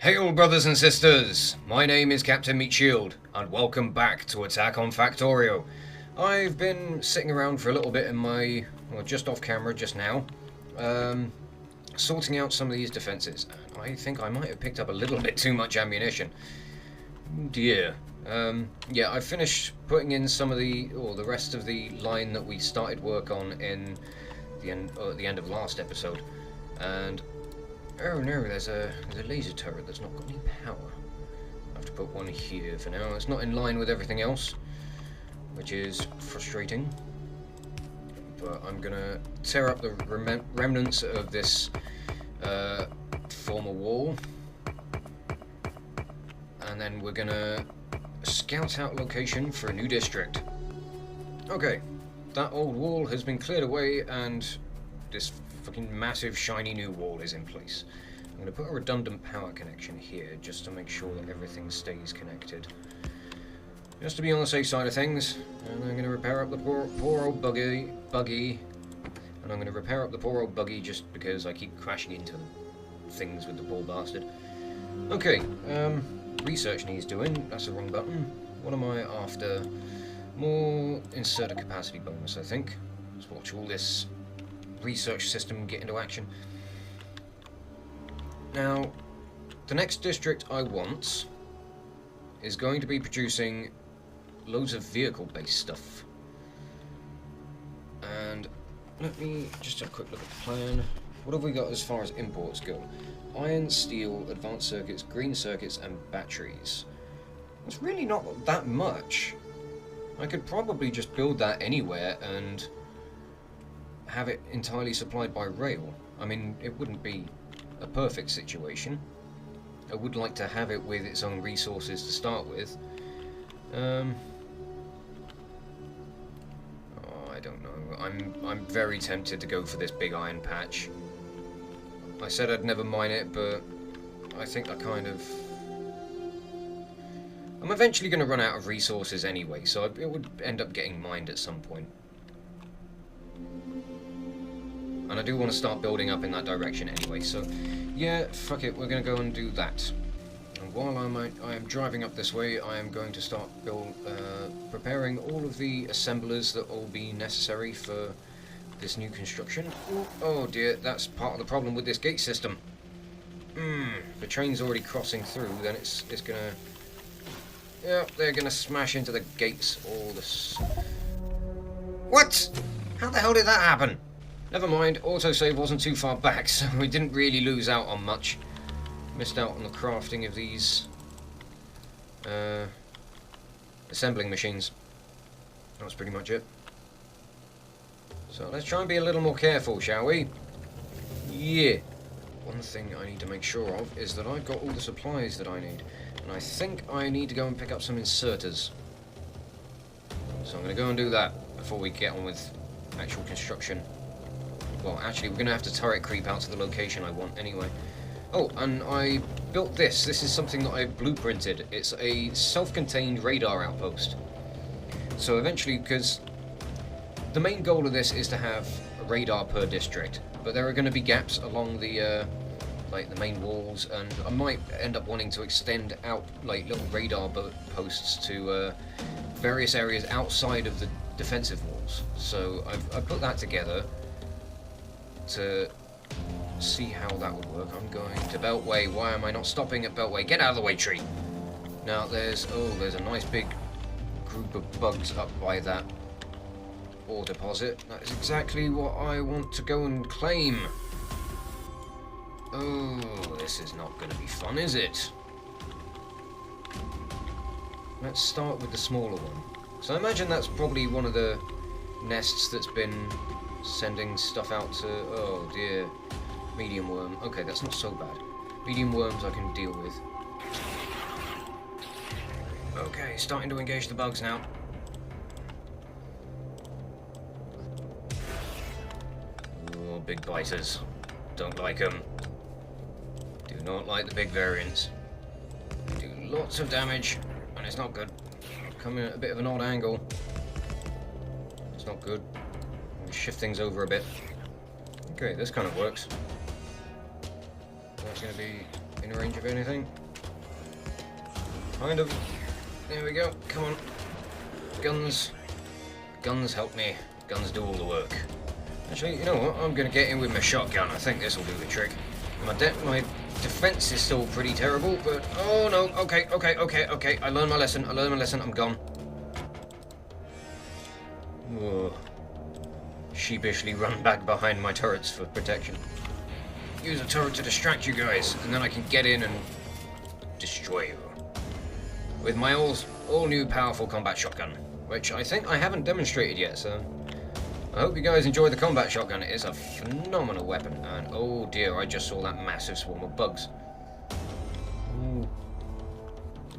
Hail, brothers and sisters! My name is Captain Meatshield, and welcome back to Attack on Factorio. I've been sitting around for a little bit in my, well, just off camera just now, sorting out some of these defences. I think I might have picked up a little bit too much ammunition. Dear. Yeah, I finished putting in some of the rest of the line that we started work on in at the end of last episode, and oh no, there's a laser turret that's not got any power. I have to put one here for now. It's not in line with everything else, which is frustrating. But I'm gonna tear up the remnants of this former wall, and then we're gonna scout out location for a new district. Okay, that old wall has been cleared away, and this fucking massive shiny new wall is in place. I'm going to put a redundant power connection here just to make sure that everything stays connected, just to be on the safe side of things. And I'm going to repair up the poor old buggy, and I'm going to repair up the poor old buggy just because I keep crashing into things with the poor bastard. Okay, research needs doing. That's the wrong button. What am I after? More inserter capacity bonus, I think. Let's watch all this research system get into action. Now, the next district I want is going to be producing loads of vehicle-based stuff. And let me just have a quick look at the plan. What have we got as far as imports go? Iron, steel, advanced circuits, green circuits, and batteries. It's really not that much. I could probably just build that anywhere and have it entirely supplied by rail. I mean, it wouldn't be a perfect situation. I would like to have it with its own resources to start with. Oh, I don't know. I'm very tempted to go for this big iron patch. I said I'd never mine it, but I think I'm eventually going to run out of resources anyway, so it would end up getting mined at some point. And I do want to start building up in that direction anyway, so yeah, fuck it, we're going to go and do that. And while I am driving up this way, I am going to start preparing all of the assemblers that will be necessary for this new construction. Oh dear, that's part of the problem with this gate system. The train's already crossing through, then it's gonna... Yeah, they're gonna smash into the gates all this... What? How the hell did that happen? Never mind, autosave wasn't too far back, so we didn't really lose out on much. Missed out on the crafting of these assembling machines. That was pretty much it. So let's try and be a little more careful, shall we? Yeah. One thing I need to make sure of is that I've got all the supplies that I need. And I think I need to go and pick up some inserters. So I'm going to go and do that before we get on with actual construction. Well, actually, we're going to have to turret creep out to the location I want anyway. Oh, and I built this. This is something that I blueprinted. It's a self-contained radar outpost. So eventually, because the main goal of this is to have a radar per district, but there are going to be gaps along the like the main walls, and I might end up wanting to extend out like little radar posts to various areas outside of the defensive walls. So I've put that together to see how that would work. I'm going to Beltway. Why am I not stopping at Beltway? Get out of the way, tree! Now there's a nice big group of bugs up by that ore deposit. That is exactly what I want to go and claim. Oh, this is not going to be fun, is it? Let's start with the smaller one. So I imagine that's probably one of the nests that's been sending stuff out to... Oh dear. Medium worm. Okay, that's not so bad. Medium worms I can deal with. Okay, starting to engage the bugs now. Oh, big biters. Don't like them. Do not like the big variants. They do lots of damage, and it's not good. Coming at a bit of an odd angle. It's not good. Shift things over a bit. Okay, this kind of works. That's going to be in range of anything. Kind of. There we go. Come on. Guns. Guns help me. Guns do all the work. Actually, you know what? I'm going to get in with my shotgun. I think this will do the trick. My defense is still pretty terrible, but... Oh, no. Okay. I learned my lesson. I'm gone. Whoa. Sheepishly run back behind my turrets for protection. Use a turret to distract you guys, and then I can get in and destroy you. With my all new powerful combat shotgun, which I think I haven't demonstrated yet, so... I hope you guys enjoy the combat shotgun. It is a phenomenal weapon, and oh dear, I just saw that massive swarm of bugs. Ooh.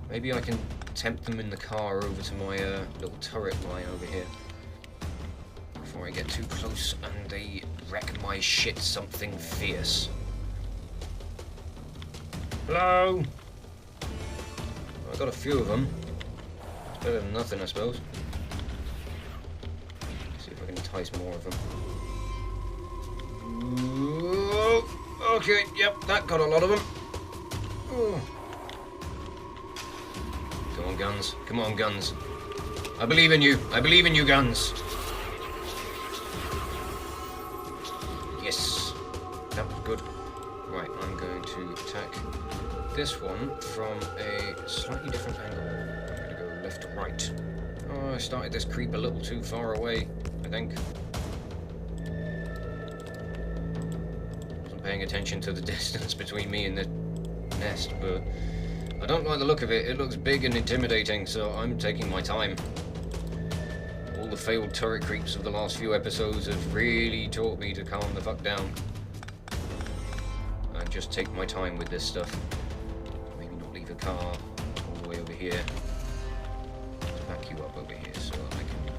Maybe I can tempt them in the car over to my little turret line over here. Before I get too close and they wreck my shit something fierce. Hello? I got a few of them. It's better than nothing, I suppose. See if I can entice more of them. Ooh, okay, yep, that got a lot of them. Ooh. Come on, guns. Come on, guns. I believe in you. I believe in you, guns. Yes. That was good. Right, I'm going to attack this one from a slightly different angle. I'm going to go left to right. Oh, I started this creep a little too far away, I think. Wasn't paying attention to the distance between me and the nest, but I don't like the look of it. It looks big and intimidating, so I'm taking my time. All the failed turret creeps of the last few episodes have really taught me to calm the fuck down. And just take my time with this stuff. Maybe not leave a car all the way over here. Let's back you up over here so I can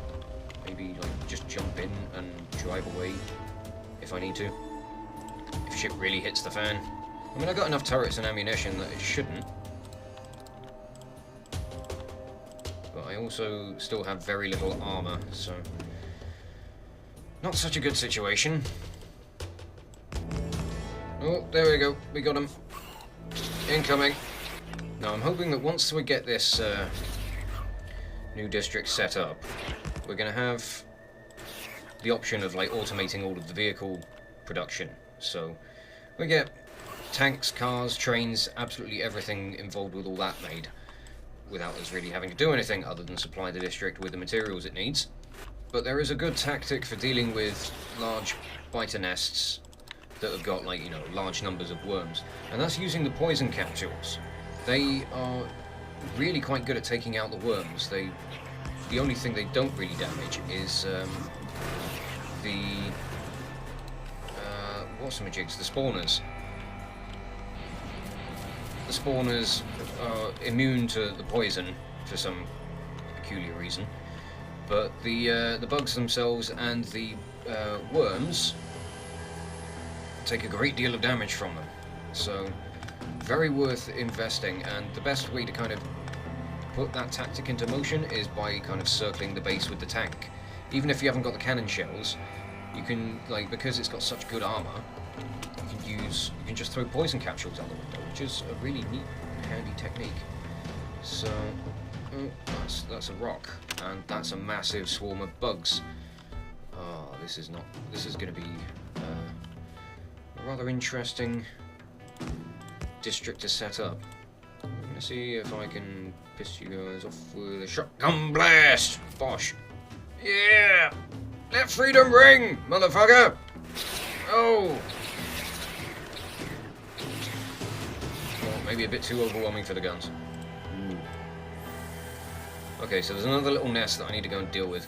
maybe like just jump in and drive away if I need to. If shit really hits the fan. I mean, I got enough turrets and ammunition that it shouldn't. But I also still have very little armor, so not such a good situation. Oh, there we go. We got him. Incoming. Now, I'm hoping that once we get this new district set up, we're going to have the option of like automating all of the vehicle production. So we get tanks, cars, trains, absolutely everything involved with all that made, without us really having to do anything other than supply the district with the materials it needs. But there is a good tactic for dealing with large biter nests that have got, like, you know, large numbers of worms, and that's using the poison capsules. They are really quite good at taking out the worms. The only thing they don't really damage is the what's-the-majigs, the spawners. The spawners are immune to the poison for some peculiar reason, but the bugs themselves and the worms take a great deal of damage from them. So very worth investing, and the best way to kind of put that tactic into motion is by kind of circling the base with the tank. Even if you haven't got the cannon shells, you can, like, because it's got such good armor, you can just throw poison capsules out the window, which is a really neat, handy technique. So, oh, that's a rock, and that's a massive swarm of bugs. Oh, this is going to be a rather interesting district to set up. I'm going to see if I can piss you guys off with a shotgun blast. Bosh. Yeah! Let freedom ring, motherfucker! Oh! Well, maybe a bit too overwhelming for the guns. Ooh. Okay, so there's another little nest that I need to go and deal with.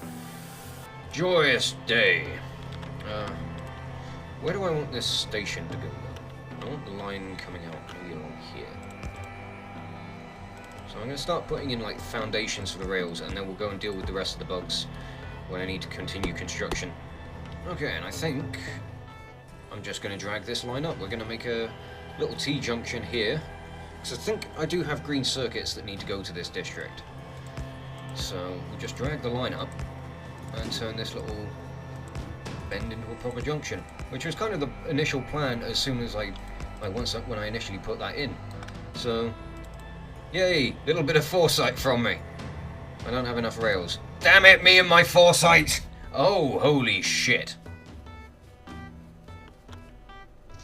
Joyous day. Where do I want this station to go, though? I want the line coming out maybe along here. So I'm going to start putting in, like, foundations for the rails, and then we'll go and deal with the rest of the bugs when I need to continue construction. Okay, and I think I'm just going to drag this line up. We're going to make a little T-junction here, because I think I do have green circuits that need to go to this district. So we'll just drag the line up and turn this little bend into a proper junction, which was kind of the initial plan as soon as I when I initially put that in. So, yay, little bit of foresight from me. I don't have enough rails. Damn it, me and my foresight! Oh, holy shit.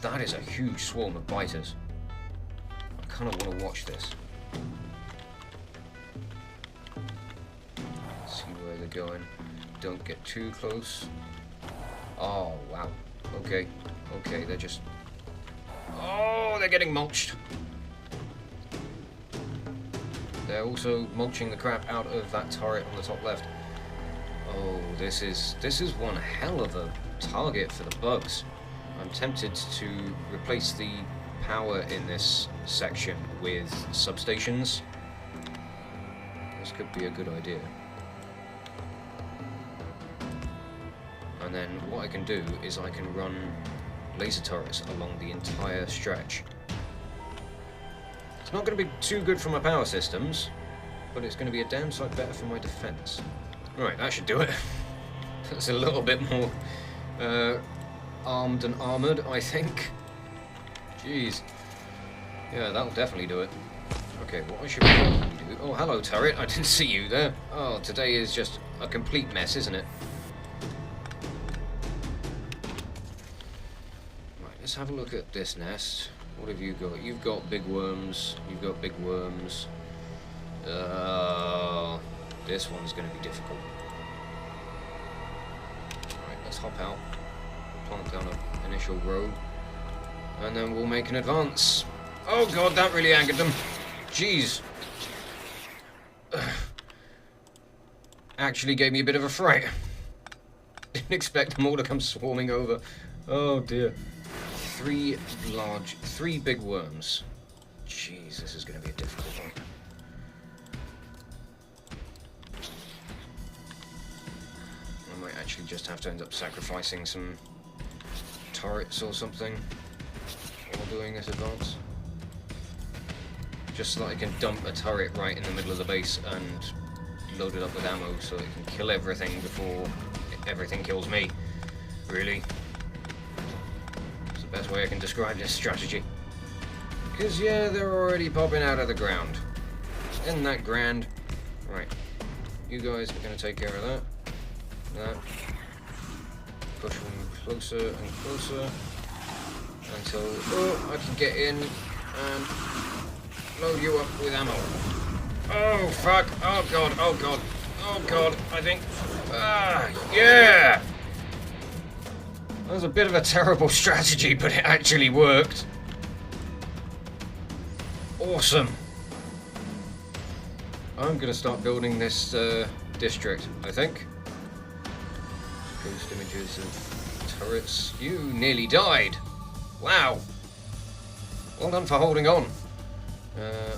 That is a huge swarm of biters. I kind of want to watch this. See where they're going. Don't get too close. Oh, wow. Okay. Okay, they're just... Oh, they're getting mulched. They're also mulching the crap out of that turret on the top left. Oh, this is one hell of a target for the bugs. I'm tempted to replace the power in this section with substations. This could be a good idea. And then what I can do is I can run laser turrets along the entire stretch. It's not going to be too good for my power systems, but it's going to be a damn sight better for my defense. Right, that should do it. That's a little bit more armed and armored, I think. Jeez. Yeah, that'll definitely do it. Okay, what I should probably do... Oh, hello, turret. I didn't see you there. Oh, today is just a complete mess, isn't it? Right, let's have a look at this nest. What have you got? You've got big worms. You've got big worms. This one's going to be difficult. Right, let's hop out. Plant down an initial row. And then we'll make an advance. Oh god, that really angered them. Jeez. Actually gave me a bit of a fright. Didn't expect them all to come swarming over. Oh dear. Three big worms. Jeez, this is going to be a difficult one. I might actually just have to end up sacrificing some turrets or something while doing this advance. Just so that I can dump a turret right in the middle of the base and load it up with ammo so it can kill everything before everything kills me. Really. It's the best way I can describe this strategy. Because, yeah, they're already popping out of the ground. Isn't that grand? Right. You guys are going to take care of that. That. Push them closer and closer until I can get in and load you up with ammo. Oh fuck! Oh god! Oh god! Oh god! I think. Yeah! That was a bit of a terrible strategy, but it actually worked. Awesome. I'm gonna start building this district, I think. Ghost images of turrets. You nearly died. Wow. Well done for holding on.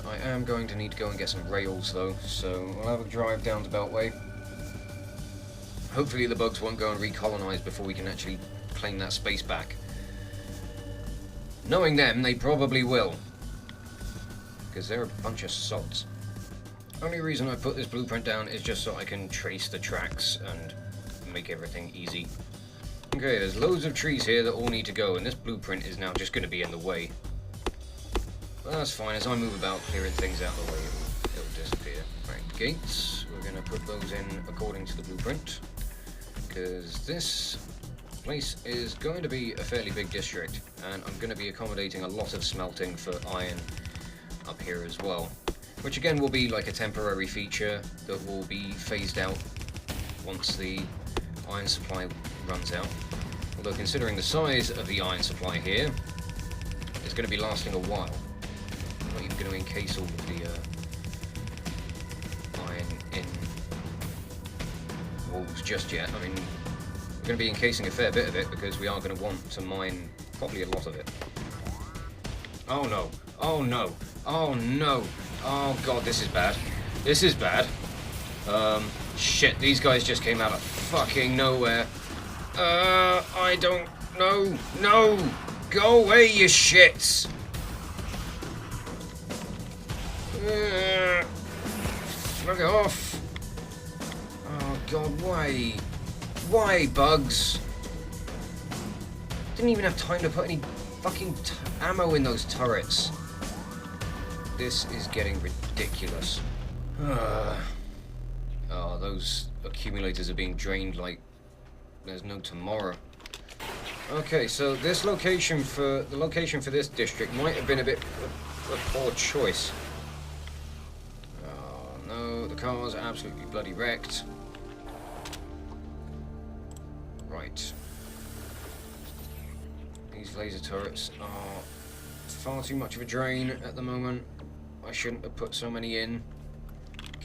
I am going to need to go and get some rails though, so I'll have a drive down to Beltway. Hopefully the bugs won't go and recolonize before we can actually claim that space back. Knowing them, they probably will. Because they're a bunch of sods. Only reason I put this blueprint down is just so I can trace the tracks and make everything easy. Okay, there's loads of trees here that all need to go, and this blueprint is now just going to be in the way. But that's fine, as I move about clearing things out of the way, it'll disappear. Right, gates, we're going to put those in according to the blueprint, because this place is going to be a fairly big district, and I'm going to be accommodating a lot of smelting for iron up here as well, which again will be like a temporary feature that will be phased out once the iron supply runs out. Although considering the size of the iron supply here, it's going to be lasting a while. I'm not even going to encase all of the iron in walls just yet. I mean, we're going to be encasing a fair bit of it because we are going to want to mine probably a lot of it. Oh no, oh no, oh no, oh god, this is bad. This is bad. Shit, these guys just came out of fucking nowhere. I don't know. No! Go away, you shits! Fuck off. Oh god, why? Why, bugs? Didn't even have time to put any fucking ammo in those turrets. This is getting ridiculous. Oh, those accumulators are being drained like there's no tomorrow. Okay, so this location for this district might have been a bit of a poor choice. Oh no, the car's absolutely bloody wrecked. Right. These laser turrets are far too much of a drain at the moment. I shouldn't have put so many in.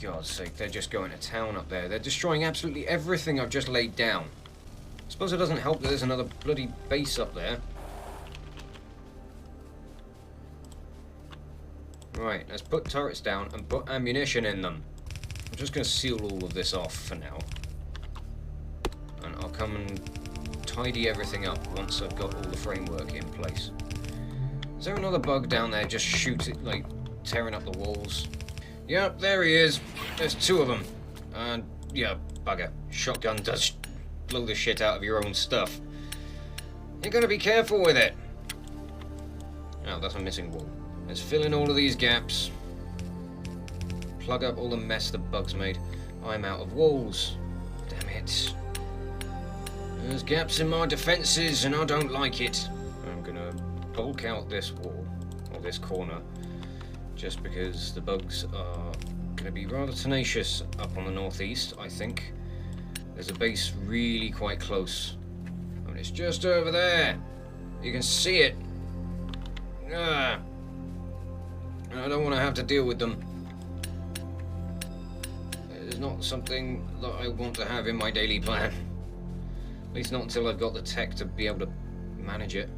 God's sake, they're just going to town up there. They're destroying absolutely everything I've just laid down. I suppose it doesn't help that there's another bloody base up there. Right, let's put turrets down and put ammunition in them. I'm just going to seal all of this off for now. And I'll come and tidy everything up once I've got all the framework in place. Is there another bug down there just like, tearing up the walls? Yep, there he is. There's two of them. And, yeah, bugger. Shotgun does blow the shit out of your own stuff. You gotta be careful with it. Oh, that's a missing wall. Let's fill in all of these gaps. Plug up all the mess the bugs made. I'm out of walls. Damn it. There's gaps in my defences and I don't like it. I'm gonna bulk out this wall, or this corner, just because the bugs are gonna be rather tenacious up on the northeast, I think. There's a base really quite close. And it's just over there. You can see it. Ah. I don't want to have to deal with them. It's not something that I want to have in my daily plan. At least not until I've got the tech to be able to manage it.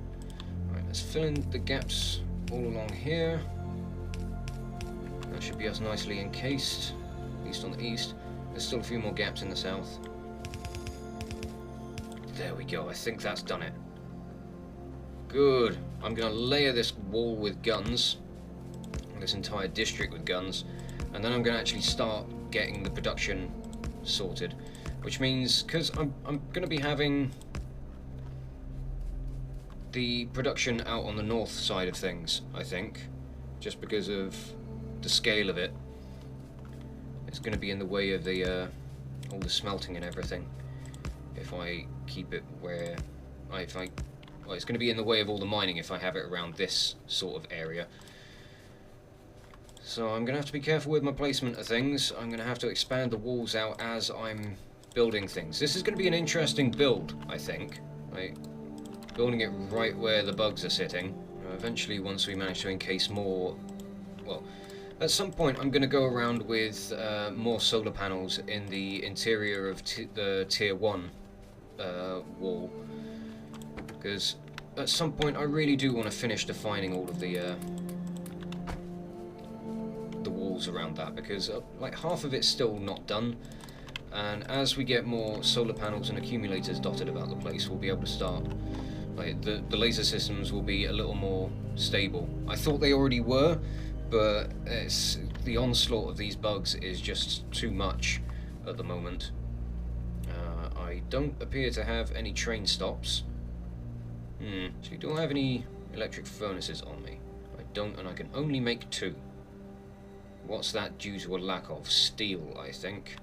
Right, let's fill in the gaps all along here. That should be us nicely encased, at least on the east. There's still a few more gaps in the south. There we go, I think that's done it. Good. I'm going to layer this wall with guns, this entire district with guns, and then I'm going to actually start getting the production sorted. Which means, because I'm going to be having the production out on the north side of things, I think, just because of the scale of it. It's going to be in the way of the all the smelting and everything. If I keep it where well, it's going to be in the way of all the mining if I have it around this sort of area. So I'm going to have to be careful with my placement of things. I'm going to have to expand the walls out as I'm building things. This is going to be an interesting build, I think. Like, building it right where the bugs are sitting. Eventually, once we manage to encase more, well, at some point I'm going to go around with more solar panels in the interior of the Tier 1 wall, because at some point I really do want to finish defining all of the walls around that, because like half of it's still not done, and as we get more solar panels and accumulators dotted about the place, we'll be able to start, like, the laser systems will be a little more stable. I thought they already were, but the onslaught of these bugs is just too much at the moment. I don't appear to have any train stops. Actually, do I have any electric furnaces on me? I don't, and I can only make 2. What's that due to a lack of? Steel, I think.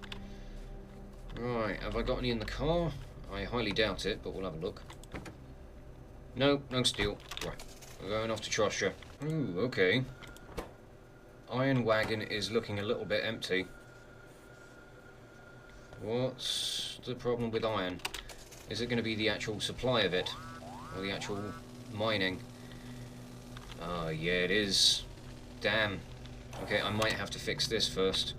Right, have I got any in the car? I highly doubt it, but we'll have a look. No, no steel. Right, we're going off to Trostra. Ooh, okay. Iron wagon is looking a little bit empty. What's the problem with iron? Is it going to be the actual supply of it? Or the actual mining? Oh, yeah, it is. Damn. Okay, I might have to fix this first.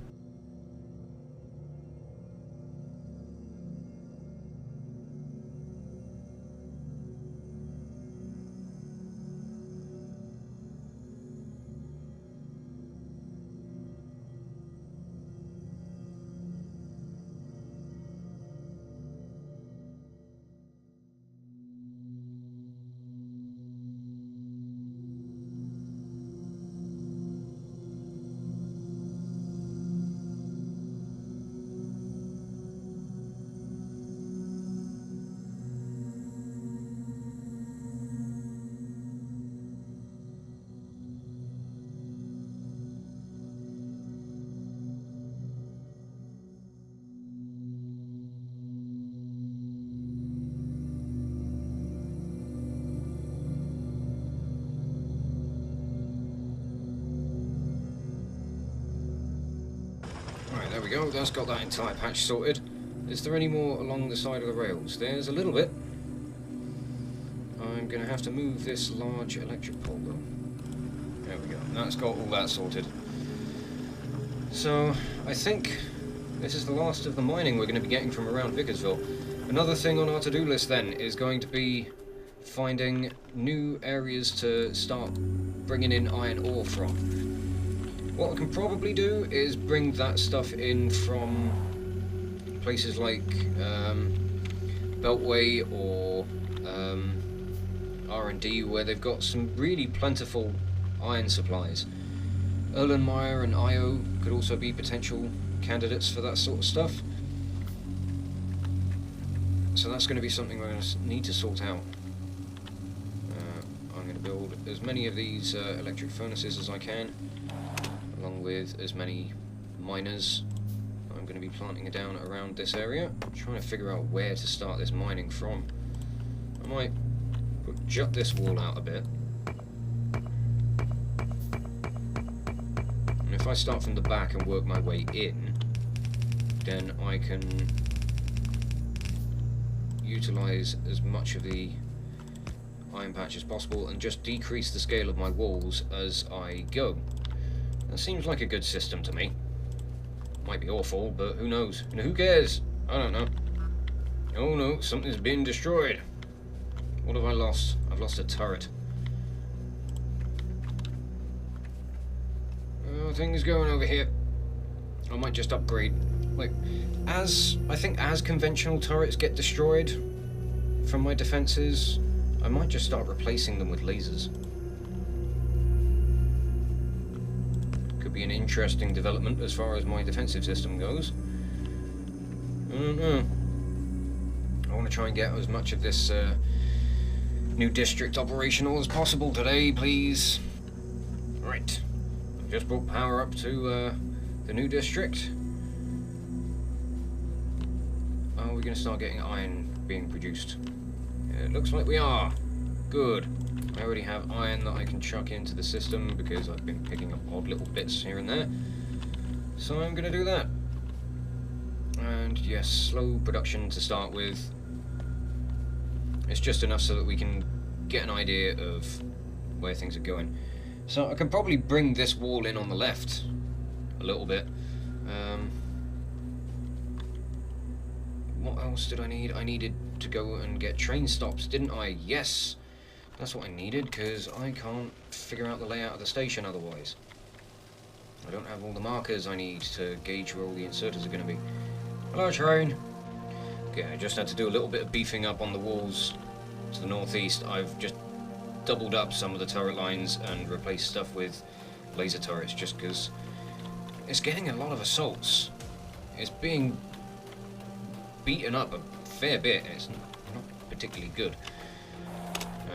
Right, there we go. That's got that entire patch sorted. Is there any more along the side of the rails? There's a little bit. I'm going to have to move this large electric pole though. There we go. That's got all that sorted. So, I think this is the last of the mining we're going to be getting from around Vickersville. Another thing on our to-do list then is going to be finding new areas to start bringing in iron ore from. What I can probably do is bring that stuff in from places like Beltway or R&D, where they've got some really plentiful iron supplies. Erlenmeyer and IO could also be potential candidates for that sort of stuff. So that's going to be something we're going to need to sort out. I'm going to build as many of these electric furnaces as I can, along with as many miners. I'm going to be planting it down around this area. I'm trying to figure out where to start this mining from. I might jut this wall out a bit. And if I start from the back and work my way in, then I can utilize as much of the iron patch as possible and just decrease the scale of my walls as I go. That seems like a good system to me. Might be awful, but who knows? And who cares? I don't know. Oh no, something's been destroyed. What have I lost? I've lost a turret. Oh, things going over here. I might just upgrade. Like, I think as conventional turrets get destroyed from my defenses, I might just start replacing them with lasers. Could be an interesting development as far as my defensive system goes. I don't know. I want to try and get as much of this new district operational as possible today, please. Right. I've just brought power up to the new district. Are we going to start getting iron being produced? It looks like we are. Good. I already have iron that I can chuck into the system because I've been picking up odd little bits here and there. So I'm going to do that. And yes, slow production to start with. It's just enough so that we can get an idea of where things are going. So I can probably bring this wall in on the left a little bit. What else did I need? I needed to go and get train stops, didn't I? Yes! That's what I needed, because I can't figure out the layout of the station otherwise. I don't have all the markers I need to gauge where all the inserters are going to be. Hello, train! Okay, I just had to do a little bit of beefing up on the walls to the northeast. I've just doubled up some of the turret lines and replaced stuff with laser turrets, just because it's getting a lot of assaults. It's being beaten up a fair bit, and it's not particularly good.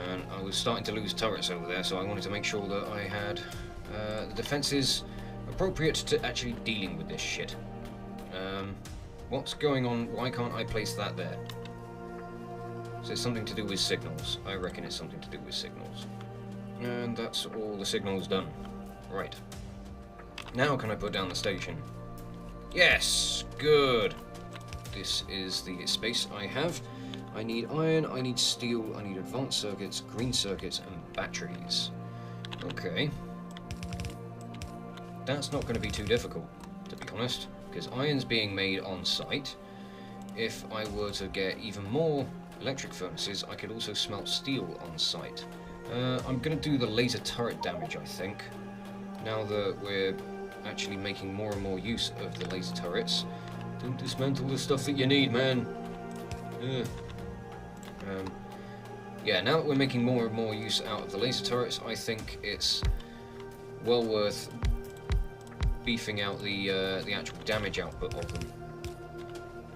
And I was starting to lose turrets over there, so I wanted to make sure that I had the defenses appropriate to actually dealing with this shit. What's going on? Why can't I place that there? Is it something to do with signals? I reckon it's something to do with signals. And that's all the signals done. Right. Now can I put down the station? Yes! Good! This is the space I have. I need iron, I need steel, I need advanced circuits, green circuits, and batteries. Okay. That's not going to be too difficult, to be honest, because iron's being made on site. If I were to get even more electric furnaces, I could also smelt steel on site. I'm going to do the laser turret damage, I think. Now that we're actually making more and more use of the laser turrets. Don't dismantle the stuff that you need, man. Yeah, now that we're making more and more use out of the laser turrets, I think it's well worth beefing out the actual damage output of them.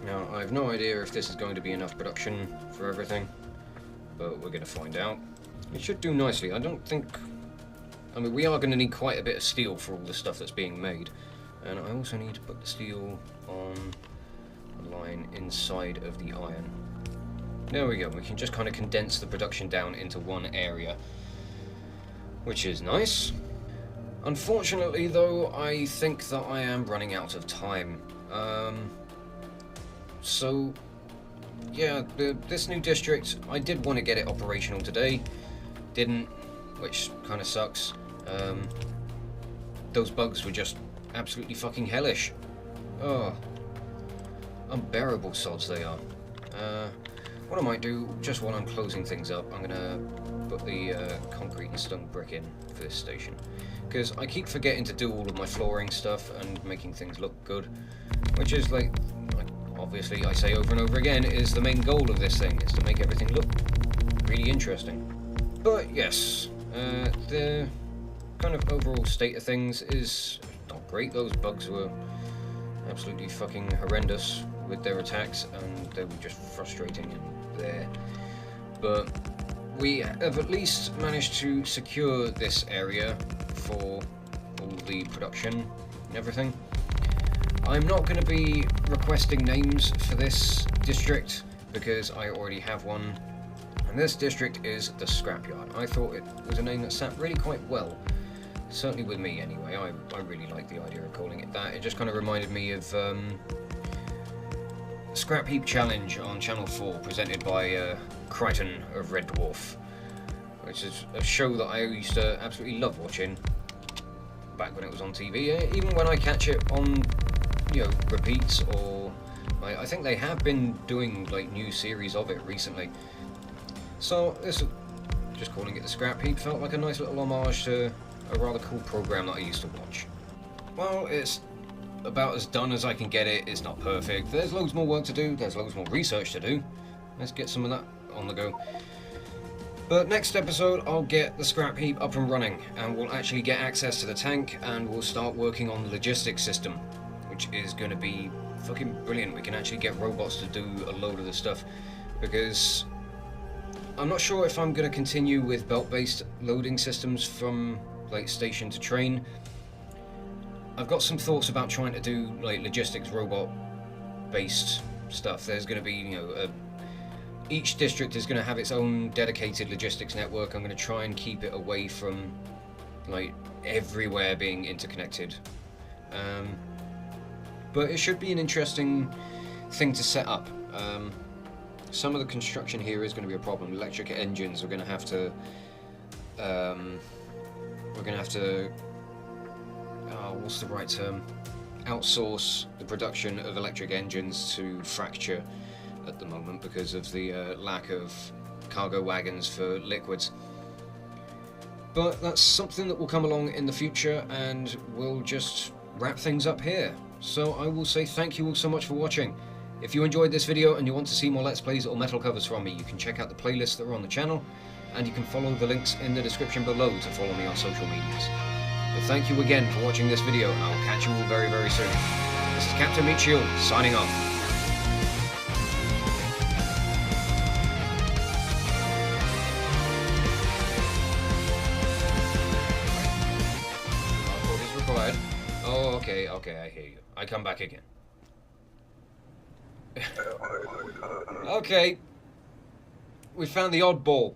Now, I have no idea if this is going to be enough production for everything, but we're going to find out. It should do nicely. I don't think... I mean, we are going to need quite a bit of steel for all the stuff that's being made. And I also need to put the steel on a line inside of the iron. There we go, we can just kind of condense the production down into one area, which is nice. Unfortunately, though, I think that I am running out of time. So, yeah, this new district, I did want to get it operational today. Didn't, which kind of sucks. Those bugs were just absolutely fucking hellish. Oh, unbearable sods they are. What I might do, just while I'm closing things up, I'm gonna put the concrete and stone brick in for this station. Because I keep forgetting to do all of my flooring stuff and making things look good. Which is like obviously I say over and over again, is the main goal of this thing, is to make everything look really interesting. But yes, the kind of overall state of things is not great. Those bugs were absolutely fucking horrendous with their attacks, and they were just frustrating and there. But we have at least managed to secure this area for all the production and everything. I'm not going to be requesting names for this district because I already have one, and this district is the Scrapyard. I thought it was a name that sat really quite well, certainly with me anyway. I really like the idea of calling it that. It just kind of reminded me of Scrap Heap Challenge on Channel 4, presented by Crichton of Red Dwarf, which is a show that I used to absolutely love watching back when it was on TV. Even when I catch it on, you know, repeats, or I think they have been doing like new series of it recently. So this, just calling it the Scrap Heap, felt like a nice little homage to a rather cool program that I used to watch. Well, it's about as done as I can get it. It's not perfect. There's loads more work to do. There's loads more research to do. Let's get some of that on the go. But next episode, I'll get the Scrap Heap up and running, and we'll actually get access to the tank, and we'll start working on the logistics system, which is going to be fucking brilliant. We can actually get robots to do a load of the stuff, because I'm not sure if I'm going to continue with belt-based loading systems from like station to train. I've got some thoughts about trying to do like logistics robot-based stuff. There's going to be, you know, each district is going to have its own dedicated logistics network. I'm going to try and keep it away from like everywhere being interconnected. But it should be an interesting thing to set up. Some of the construction here is going to be a problem. Electric engines are going to have to what's the right term? Outsource the production of electric engines to Fracture at the moment because of the lack of cargo wagons for liquids. But that's something that will come along in the future, and we'll just wrap things up here. So I will say thank you all so much for watching. If you enjoyed this video and you want to see more Let's Plays or metal covers from me, you can check out the playlists that are on the channel, and you can follow the links in the description below to follow me on social medias. But thank you again for watching this video, and I'll catch you all very, very soon. This is Captain Meatshield, signing off. Code is required. Oh, okay, I hear you. I come back again. Okay. We found the oddball.